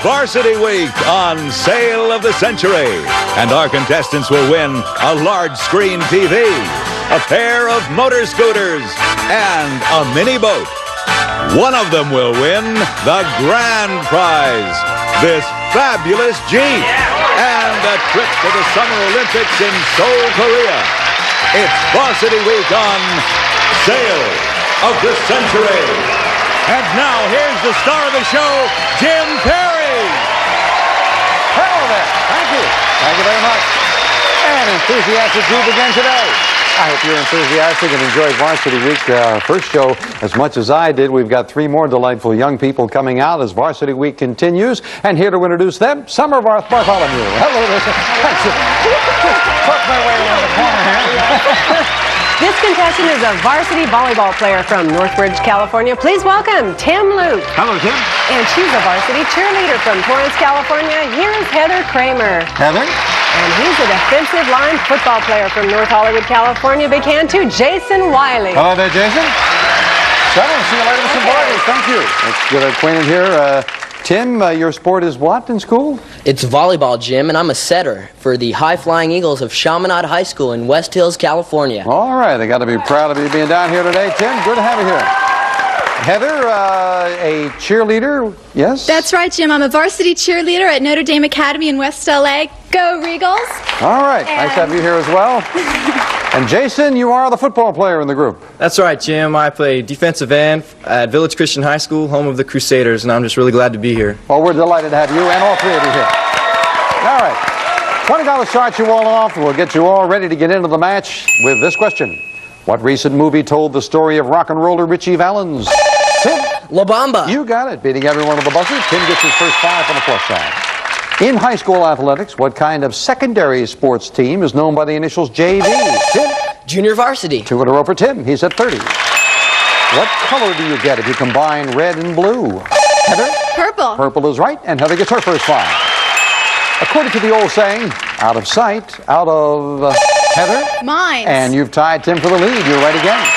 Varsity Week on Sale of the Century. And our contestants will win a large screen TV, a pair of motor scooters, and a mini boat. One of them will win the grand prize, this fabulous Jeep, and a trip to the Summer Olympics in Seoul, Korea. It's Varsity Week on Sale of the Century. And now here's the star of the show, Jim Perry. Hello there. Thank you. Thank you very much. And enthusiastic group again today. I hope you're enthusiastic and enjoyed Varsity Week first show as much as I did. We've got 3 more delightful young people coming out as Varsity Week continues. And here to introduce them, Summer Bartholomew. Hello there. Put my way around the corner here. This contestant is a varsity volleyball player from Northbridge, California. Please welcome Tim Luke. Hello, Tim. And she's a varsity cheerleader from Torrance, California. Here is Heather Kramer. Heather. And he's a defensive line football player from North Hollywood, California. Big hand to Jason Wiley. Hello there, Jason. So, see you later with some boys. Thank you. Let's get acquainted here. Tim, your sport is what in school? It's volleyball, Jim, and I'm a setter for the High Flying Eagles of Chaminade High School in West Hills, California. All right, I got to be proud of you being down here today, Tim. Good to have you here. Heather, a cheerleader, yes? That's right, Jim. I'm a varsity cheerleader at Notre Dame Academy in West LA. Go Regals! All right, nice to have you here as well. And Jason, you are the football player in the group. That's right, Jim. I play defensive end at Village Christian High School, home of the Crusaders, and I'm just really glad to be here. Well, we're delighted to have you and all 3 of you here. All right, $20 starts you all off. We'll get you all ready to get into the match with this question. What recent movie told the story of rock and roller Richie Valens? Tim? La Bamba. You got it, beating everyone at the buzzer. Tim gets his first 5 on the plus side. In high school athletics, what kind of secondary sports team is known by the initials JV? Tim? Junior varsity. 2 in a row for Tim. He's at 30. What color do you get if you combine red and blue? Heather? Purple. Purple is right, and Heather gets her first 5. According to the old saying, out of sight, out of... Heather? Mine. And you've tied Tim for the lead. You're right again.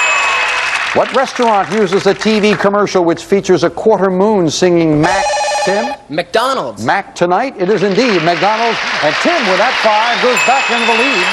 What restaurant uses a TV commercial which features a quarter moon singing Mac? Tim? McDonald's. Mac tonight? It is indeed McDonald's. And Tim, with that 5, goes back into the lead.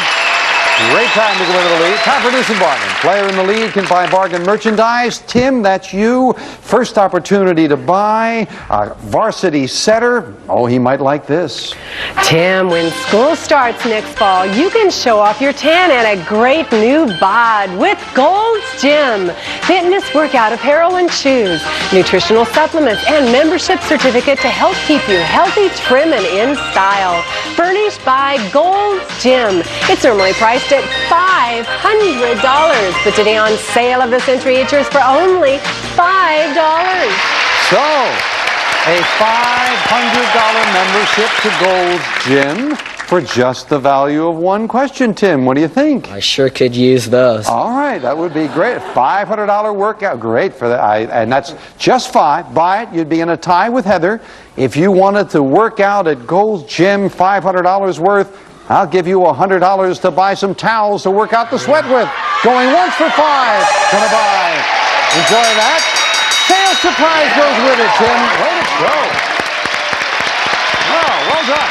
Great time to go into the lead. Time for Deuce and Bargain. Player in the lead can buy bargain merchandise. Tim, that's you. First opportunity to buy a varsity setter. Oh, he might like this. Tim, when school starts next fall, you can show off your tan and a great new bod with Gold's Gym. Fitness, workout apparel, and shoes. Nutritional supplements and membership certificate to help keep you healthy, trim, and in style. Furnished by Gold's Gym. It's normally priced at $500, but today on Sale of the Century, it's yours for only $5. So, a $500 membership to Gold's Gym for just the value of 1 question, Tim. What do you think? I sure could use those. All right, that would be great. $500 workout, great for that. And that's just 5. Buy it, you'd be in a tie with Heather. If you wanted to work out at Gold's Gym, $500 worth, I'll give you $100 to buy some towels to work out the sweat with. Going once for 5. Gonna buy. Enjoy that. Sales surprise goes with it, Tim. Way to go. Oh, well done.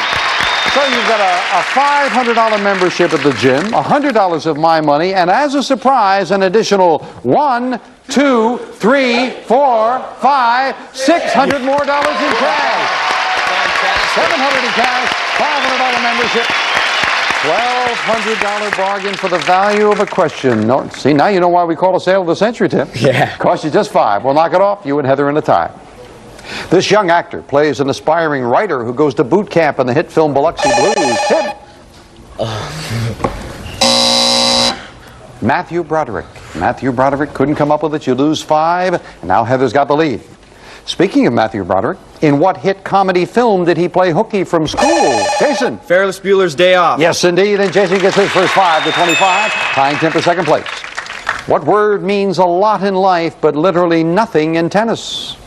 So you've got a $500 membership at the gym, $100 of my money, and as a surprise, an additional 1, 2, 3, 4, 5, $600 more in cash. $700 in cash, $500 membership. $1,200 bargain for the value of a question. No, see, now you know why we call it Sale of the Century, Tim. Yeah. Cost you just 5. We'll knock it off. You and Heather in a tie. This young actor plays an aspiring writer who goes to boot camp in the hit film Biloxi Blues. Tim. Matthew Broderick. Matthew Broderick couldn't come up with it. You lose 5. And now Heather's got the lead. Speaking of Matthew Broderick, in what hit comedy film did he play hooky from school? Jason. Ferris Bueller's Day Off. Yes, indeed. And Jason gets his first 5 to 25, tying Tim for second place. What word means a lot in life but literally nothing in tennis?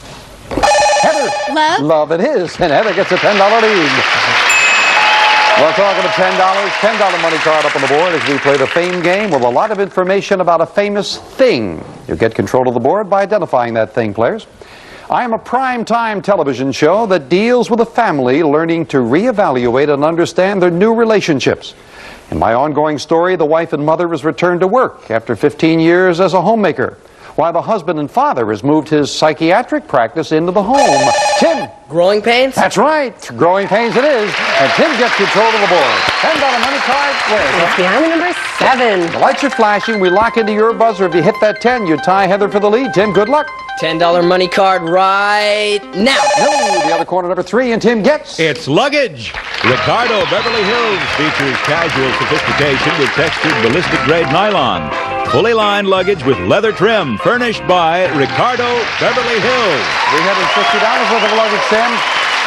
Heather. Love. Love it is. And Heather gets a $10 lead. We're talking $10 money card up on the board as we play the Fame game with a lot of information about a famous thing. You get control of the board by identifying that thing, players. I am a prime-time television show that deals with a family learning to reevaluate and understand their new relationships. In my ongoing story, the wife and mother has returned to work after 15 years as a homemaker, while the husband and father has moved his psychiatric practice into the home. Tim. Growing pains? That's right. Growing pains it is. And Tim gets control of the board. $10 money card. Where? It's behind the number 7. The lights are flashing. We lock into your buzzer. If you hit that 10, you tie Heather for the lead. Tim, good luck. $10 money card right now. No, the other corner, number 3, and Tim gets... It's luggage. Ricardo Beverly Hills features casual sophistication with textured ballistic-grade nylon. Fully lined luggage with leather trim, furnished by Ricardo Beverly Hills. $350 worth of luggage, Tim.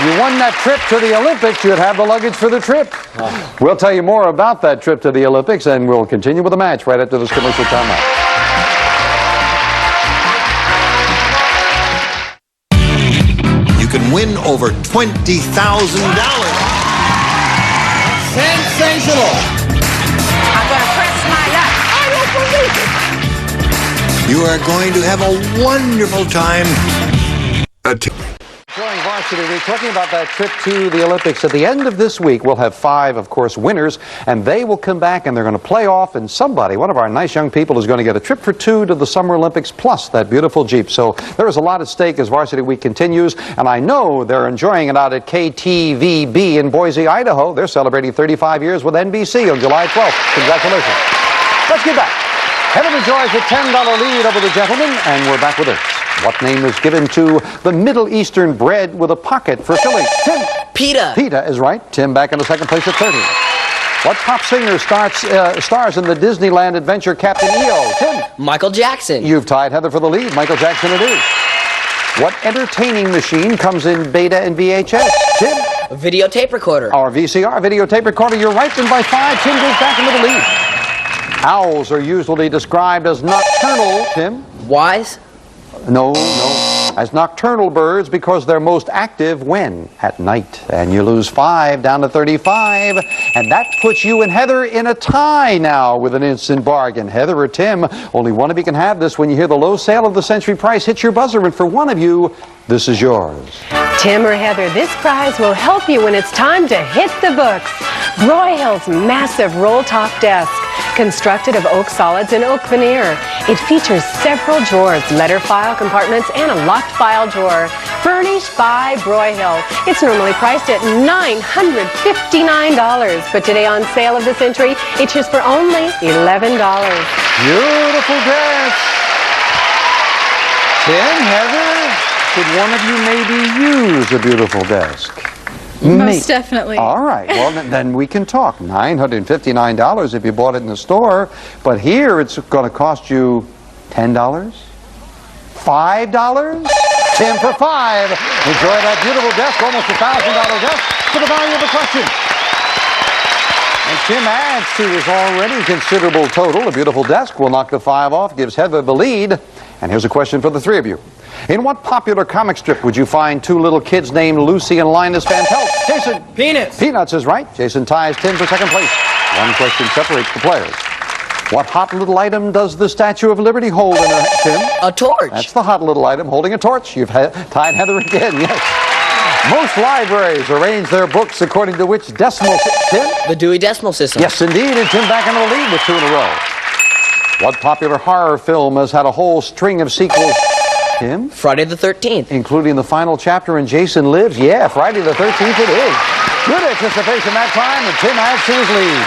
You won that trip to the Olympics, you'd have the luggage for the trip. We'll tell you more about that trip to the Olympics, and we'll continue with the match right after this commercial timeout. You can win over $20,000. Sensational! I'm going to press my luck. I don't believe it. You are going to have a wonderful time. Enjoying Varsity Week, talking about that trip to the Olympics. At the end of this week, we'll have 5, of course, winners, and they will come back and they're going to play off, and somebody, one of our nice young people, is going to get a trip for 2 to the Summer Olympics, plus that beautiful Jeep. So there is a lot at stake as Varsity Week continues, and I know they're enjoying it out at KTVB in Boise, Idaho. They're celebrating 35 years with NBC on July 12th. Congratulations. Let's get back. Heather enjoys a $10 lead over the gentleman, and we're back with her. What name is given to the Middle Eastern bread with a pocket for filling? Tim. Pita. Pita is right. Tim back in the second place at 30. What pop singer stars in the Disneyland adventure Captain EO? Tim. Michael Jackson. You've tied Heather for the lead. Michael Jackson it is. What entertaining machine comes in beta and VHS? Tim. A videotape recorder. Our VCR videotape recorder. You're right, then by 5. Tim goes back into the lead. Owls are usually described as nocturnal. Tim. Wise. No, as nocturnal birds because they're most active when? At night. And you lose 5 down to 35. And that puts you and Heather in a tie now with an instant bargain. Heather or Tim, only one of you can have this. When you hear the low sale of the century price, hit your buzzer, and for one of you, this is yours. Tim or Heather, this prize will help you when it's time to hit the books. Broyhill's massive roll-top desk, constructed of oak solids and oak veneer. It features several drawers, letter file compartments, and a locked file drawer. Furnished by Broyhill. It's normally priced at $959, but today on Sale of the Century, it's just for only $11. Beautiful desk. Tim, Heather, could one of you maybe use a beautiful desk? Most definitely. All right. Well, then we can talk. $959 if you bought it in the store. But here it's going to cost you $10? $5? 10 for 5. Enjoy that beautiful desk, almost $1,000 desk, for the value of the question. And Tim adds to his already considerable total. A beautiful desk will knock the 5 off, gives Heather the lead. And here's a question for the 3 of you. In what popular comic strip would you find 2 little kids named Lucy and Linus Van Pelt? Jason. Peanuts. Peanuts is right. Jason ties Tim for second place. One question separates the players. What hot little item does the Statue of Liberty hold in a, Tim? A torch. That's the hot little item, holding a torch. You've tied Heather again, yes. Most libraries arrange their books according to which decimal system? Tim? The Dewey Decimal System. Yes, indeed, and Tim back into the lead with 2 in a row. What popular horror film has had a whole string of sequels? Tim? Friday the 13th. Including the final chapter in Jason Lives? Yeah, Friday the 13th it is. Good anticipation that time, and Tim adds to his lead.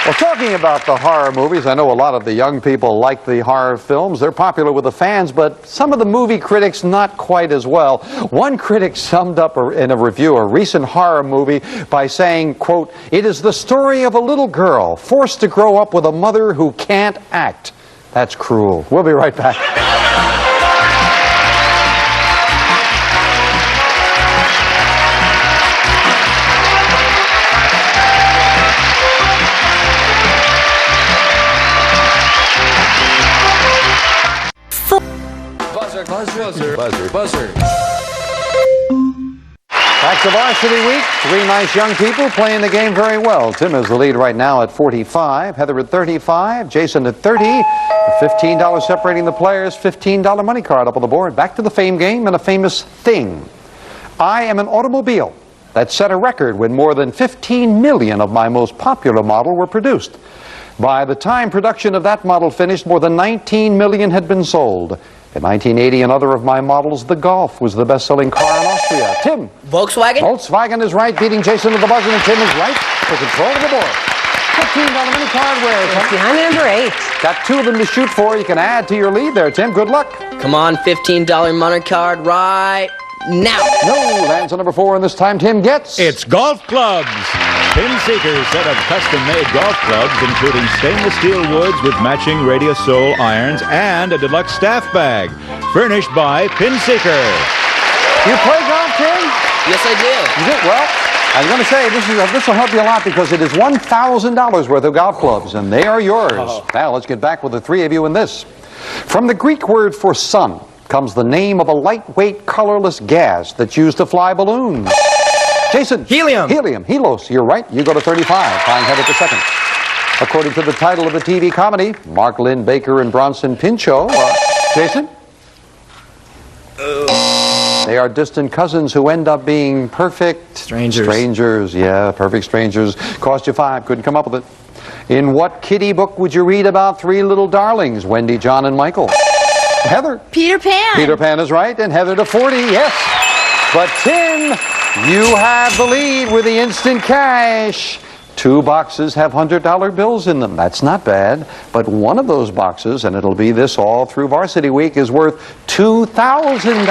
Well, talking about the horror movies, I know a lot of the young people like the horror films. They're popular with the fans, but some of the movie critics not quite as well. One critic summed up in a review a recent horror movie by saying, quote, "It is the story of a little girl forced to grow up with a mother who can't act." That's cruel. We'll be right back. Back to Varsity Week. Three nice young people playing the game very well. Tim is the lead right now at 45, Heather at 35, Jason at 30. $15 separating the players, $15 money card up on the board. Back to the fame game and a famous thing. I am an automobile that set a record when more than 15 million of my most popular model were produced. By the time production of that model finished, more than 19 million had been sold. In 1980, another of my models, the Golf, was the best-selling car in Austria. Tim? Volkswagen? Volkswagen is right, beating Jason to the buzzer, and Tim is right for control of the board. $15 mini card, where is it? Behind number 8. Got 2 of them to shoot for. You can add to your lead there, Tim. Good luck. Come on, $15 money card right now. No, lands on number 4, and this time Tim gets... It's golf clubs. Pin Seeker's set of custom-made golf clubs, including stainless steel woods with matching Radius Sole irons and a deluxe staff bag, furnished by Pin Seeker. You play golf, Tim? Yes, I do. You do? Well, I was going to say, this will help you a lot because it is $1,000 worth of golf clubs, and they are yours. Oh. Now, let's get back with the 3 of you in this. From the Greek word for sun comes the name of a lightweight, colorless gas that's used to fly balloons. Jason. Helium. Helium. Helos. You're right. You go to 35. Tying Heather to second. According to the title of the TV comedy, Mark Lynn Baker and Bronson Pinchot. Jason? They are distant cousins who end up being perfect... Strangers. Strangers, yeah, perfect strangers. Cost you 5. Couldn't come up with it. In what kiddie book would you read about 3 little darlings, Wendy, John, and Michael? Heather? Peter Pan. Peter Pan is right, and Heather to 40, yes. But Tim, you have the lead with the instant cash. 2 boxes have $100 bills in them. That's not bad. But one of those boxes, and it'll be this all through Varsity Week, is worth $2,000.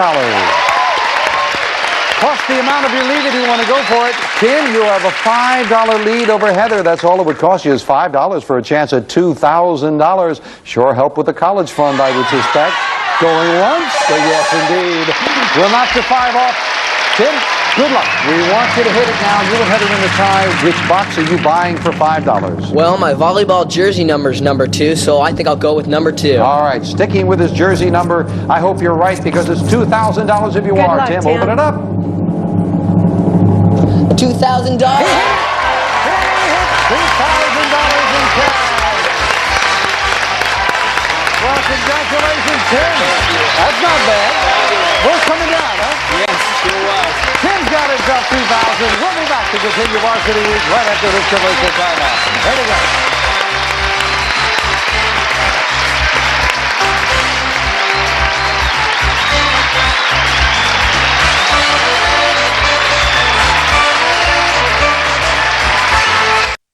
Plus the amount of your lead if you want to go for it. Tim, you have a $5 lead over Heather. That's all it would cost you is $5 for a chance at $2,000. Sure help with the college fund, I would suspect. Going once? But yes, indeed. We'll knock the 5 off. Tim, good luck. We want you to hit it now. You and Heather in the tie. Which box are you buying for $5? Well, my volleyball jersey number is number 2, so I think I'll go with number 2. All right, sticking with his jersey number. I hope you're right because it's $2,000 if you are. luck, Tim, Tim. open it up. $2,000. $2,000 in cash. Well, congratulations, Tim. That's not bad. We're coming down, huh? Yes, sure was. Tim's got himself $2,000. We'll be back to continue Varsity Week right after this commercial timeout. Here we go.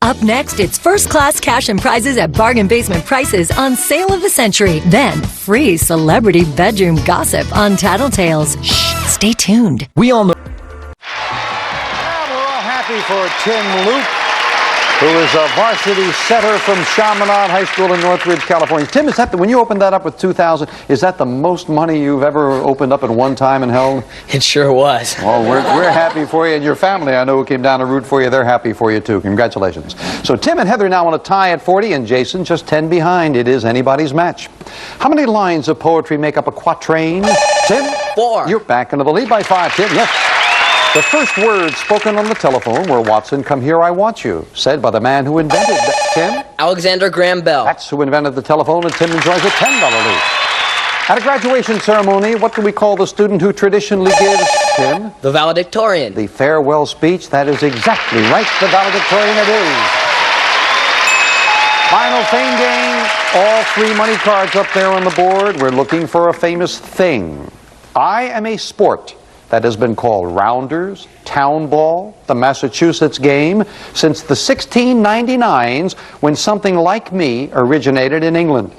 Up next, it's first-class cash and prizes at bargain basement prices on Sale of the Century. Then, free celebrity bedroom gossip on Tattletales. Shh, stay tuned. We all know. Well, we're all happy for Tim Luke, who is a varsity setter from Chaminade High School in Northridge, California. Tim, is that when you opened that up with $2,000, is that the most money you've ever opened up at one time and held? It sure was. Well, we're happy for you, and your family, I know, who came down to root for you, they're happy for you, too. Congratulations. So Tim and Heather now on a tie at 40, and Jason just 10 behind. It is anybody's match. How many lines of poetry make up a quatrain? Tim? 4. You're back into the lead by 5, Tim. Yes. The first word spoken on the telephone were, "Watson, come here, I want you," said by the man who invented Tim. Alexander Graham Bell. That's who invented the telephone, and Tim enjoys a $10 lead. At a graduation ceremony, what do we call the student who traditionally gives, Tim? The valedictorian. The farewell speech. That is exactly right. The valedictorian it is. Final fame game. All 3 money cards up there on the board. We're looking for a famous thing. I am a sport that has been called rounders, town ball, the Massachusetts game, since the 1699s, when something like me originated in England.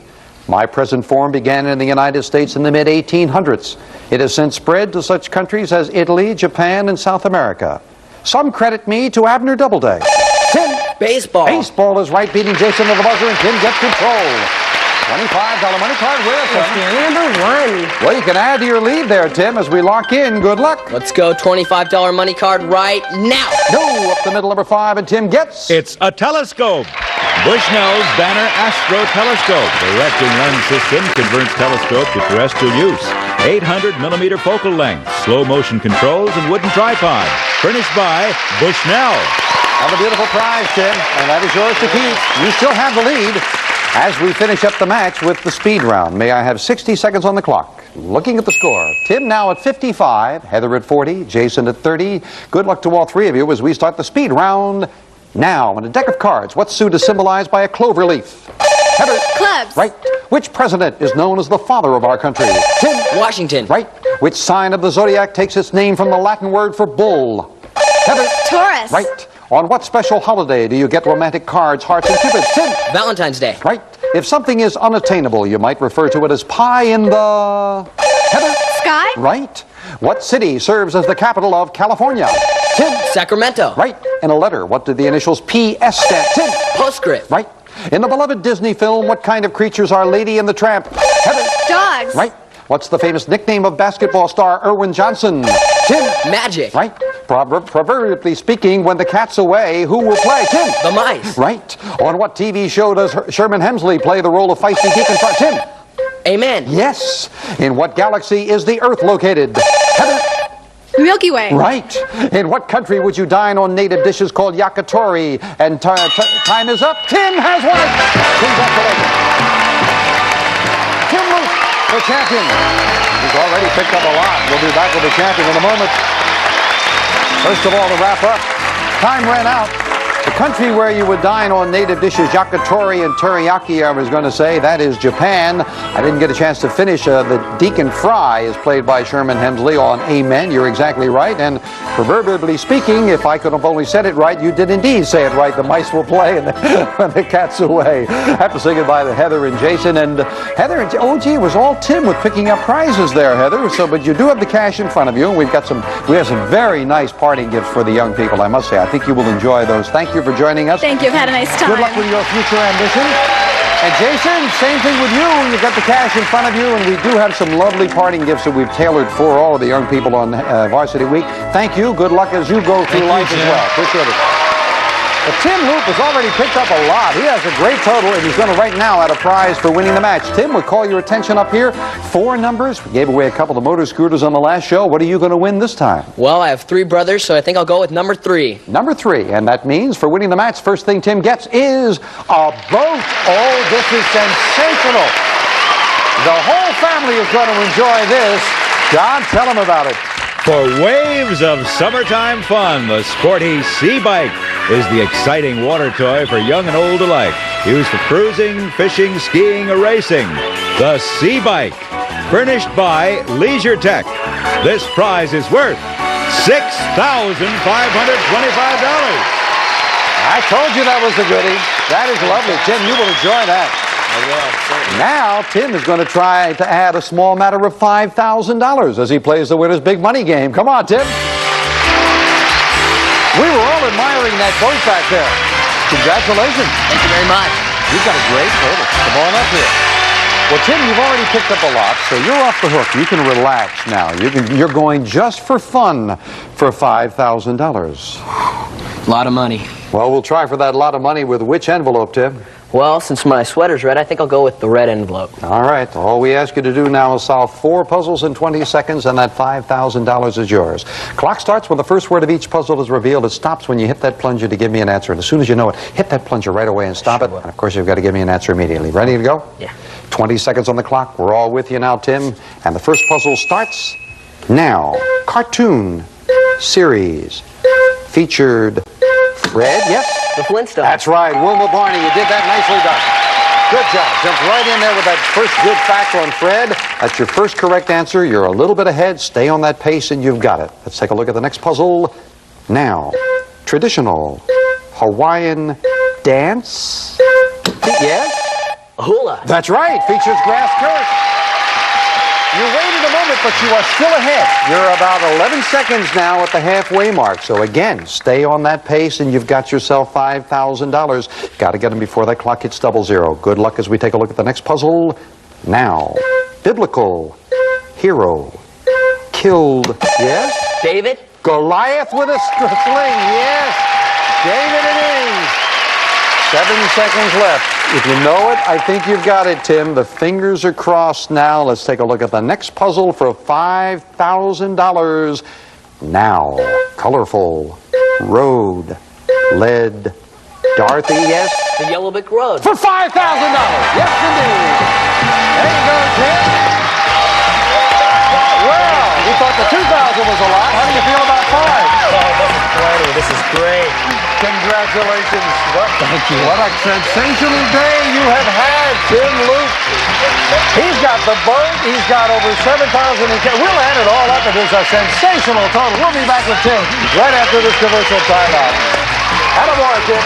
My present form began in the United States in the mid-1800s. It has since spread to such countries as Italy, Japan, and South America. Some credit me to Abner Doubleday. Tim? Baseball. Baseball is right, beating Jason to the buzzer, and Tim gets control. $25 money card, where is it? Number 1. Well, you can add to your lead there, Tim, as we lock in. Good luck. Let's go $25 money card right now. No, up the middle, number 5, and Tim gets... It's a telescope. Bushnell's Banner Astro Telescope. The directing lens system converts telescope to terrestrial use. 800 millimeter focal length, slow motion controls, and wooden tripod. furnished by Bushnell. Have a beautiful prize, Tim, and that is yours to keep. You still have the lead as we finish up the match with the speed round. May I have 60 seconds on the clock? Looking at the score, Tim now at 55, Heather at 40, Jason at 30. Good luck to all three of you as we start the speed round now. On a deck of cards, what's suit is symbolized by a clover leaf? Heather. Clubs. Right. Which president is known as the father of our country? Tim. Washington. Right. Which sign of the zodiac takes its name from the Latin word for bull? Heather. Taurus. Right. On what special holiday do you get romantic cards, hearts, and cupids? Tim. Valentine's Day. Right. If something is unattainable, you might refer to it as pie in the... Heather. Sky. Right. What city serves as the capital of California? Tim. Sacramento. Right. In a letter, what do the initials PS stand? Tim. Postscript. Right. In the beloved Disney film, what kind of creatures are Lady and the Tramp? Heather. Dogs. Right. What's the famous nickname of basketball star Erwin Johnson? Tim. Magic. Right. Proverbially speaking, when the cat's away, who will play? Tim. The mice. Right. On what TV show does Sherman Hemsley play the role of feisty Deacon Frog? Tim. Amen. Yes. In what galaxy is the Earth located? Heather. Milky Way. Right. In what country would you dine on native dishes called yakitori? And time is up. Tim has won it. Congratulations. Tim Luke, the champion. He's already picked up a lot. We'll be back with the champion in a moment. First of all, to wrap up, time ran out. The country where you would dine on native dishes, yakitori and teriyaki, I was going to say, that is Japan. I didn't get a chance to finish. The Deacon Fry is played by Sherman Hemsley on Amen. You're exactly right. And proverbially speaking, if I could have only said it right, you did indeed say it right. The mice will play and when the cat's away. I have to say goodbye to Heather and Jason. And Heather, oh gee, it was all Tim with picking up prizes there, Heather. So, but you do have the cash in front of you. We have some very nice parting gifts for the young people, I must say. I think you will enjoy those. Thank you for joining us. Thank you. I've had a nice time. Good luck with your future ambition. And Jason, same thing with you. You've got the cash in front of you, and we do have some lovely parting gifts that we've tailored for all of the young people on Varsity Week. Thank you. Good luck as you go through life as well. Appreciate it. But Tim Loop has already picked up a lot. He has a great total, and he's going to right now add a prize for winning the match. Tim, we'll call your attention up here. 4 numbers. We gave away a couple of motor scooters on the last show. What are you going to win this time? Well, I have 3 brothers, so I think I'll go with number 3. Number 3, and that means for winning the match, first thing Tim gets is a boat. Oh, this is sensational. The whole family is going to enjoy this. John, tell them about it. For waves of summertime fun, the sporty Sea Bike is the exciting water toy for young and old alike. Used for cruising, fishing, skiing, or racing. The Sea Bike, furnished by Leisure Tech. This prize is worth $6,525. I told you that was a goodie. That is lovely. Tim, you will enjoy that. I will, certainly. Now, Tim is going to try to add a small matter of $5,000 as he plays the winner's big money game. Come on, Tim. We were all admiring that boat back there. Congratulations. Thank you very much. You've got a great total. Come on up here. Well, Tim, you've already picked up a lot, so you're off the hook. You can relax now. You're going just for fun for $5,000. A lot of money. Well, we'll try for that lot of money with which envelope, Tim? Well, since my sweater's red, I think I'll go with the red envelope. All right. All we ask you to do now is solve 4 puzzles in 20 seconds, and that $5,000 is yours. Clock starts when the first word of each puzzle is revealed. It stops when you hit that plunger to give me an answer. And as soon as you know it, hit that plunger right away and stop it. And of course, you've got to give me an answer immediately. Ready to go? Yeah. 20 seconds on the clock. We're all with you now, Tim. And the first puzzle starts now. Cartoon series featured Fred. Yes? The Flintstones. That's right. Wilma Barney. You did that. Nicely done. Good job. Jumped right in there with that first good fact on Fred. That's your first correct answer. You're a little bit ahead. Stay on that pace and you've got it. Let's take a look at the next puzzle. Now, traditional Hawaiian dance. Yes? Hula. That's right. Features grass skirt. You waited a moment, but you are still ahead. You're about 11 seconds now at the halfway mark. So again, stay on that pace and you've got yourself $5,000. Got to get them before that clock hits 00. Good luck as we take a look at the next puzzle. Now, biblical hero killed, yes? David? Goliath with a sling, yes. David it is. 7 seconds left. If you know it, I think you've got it, Tim. The fingers are crossed now. Let's take a look at the next puzzle for $5,000. now. Colorful. Road. Lead. Dorothy, yes? The Yellow Brick Road. For $5,000. Yes, indeed. There you go, Tim. Well, we thought the 2,000 was a lot. How do you feel about 5? This is great. Congratulations. Thank you. What a sensational day you have had, Tim Luke. He's got the boat. He's got over 7,000 in cash. We'll add it all up. It is a sensational total. We'll be back with Tim right after this commercial timeout. Attaboy, Tim.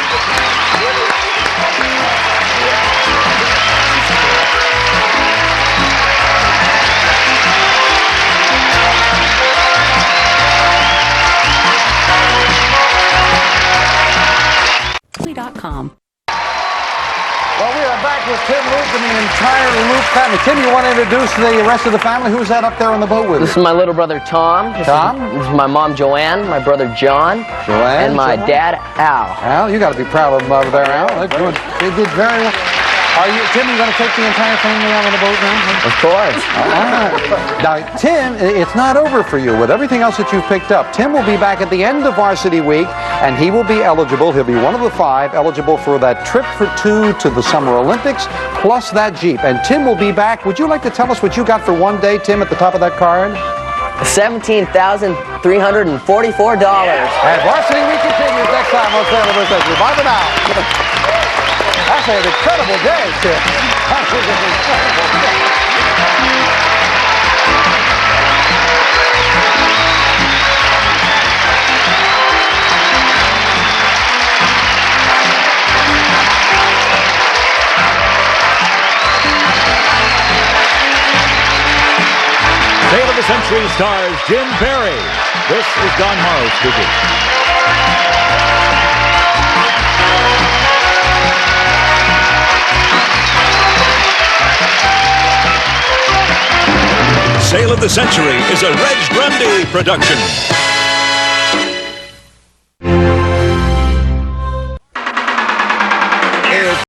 Well, we are back with Tim Luke and the entire Luke family. Tim, you want to introduce the rest of the family? Who's that up there on the boat with you? This is my little brother Tom. This is my mom Joanne, my brother John, and my dad Al. Al, you got to be proud of them over there, Al. They're good. They did very well. Are you, Tim, you going to take the entire family out on the boat now? Of course. All right. Now, Tim, it's not over for you. With everything else that you've picked up, Tim will be back at the end of Varsity Week, and he will be eligible. He'll be one of the 5 eligible for that trip for 2 to the Summer Olympics, plus that Jeep. And Tim will be back. Would you like to tell us what you got for one day, Tim, at the top of that card? $17,344. And Varsity Week continues next time on Sail of the Century. Bye for now. That's an incredible day, Tim. That was an incredible day. Sail of the Century stars Jim Perry. This is Don Morrow speaking. Sail of the Century is a Reg Grundy production.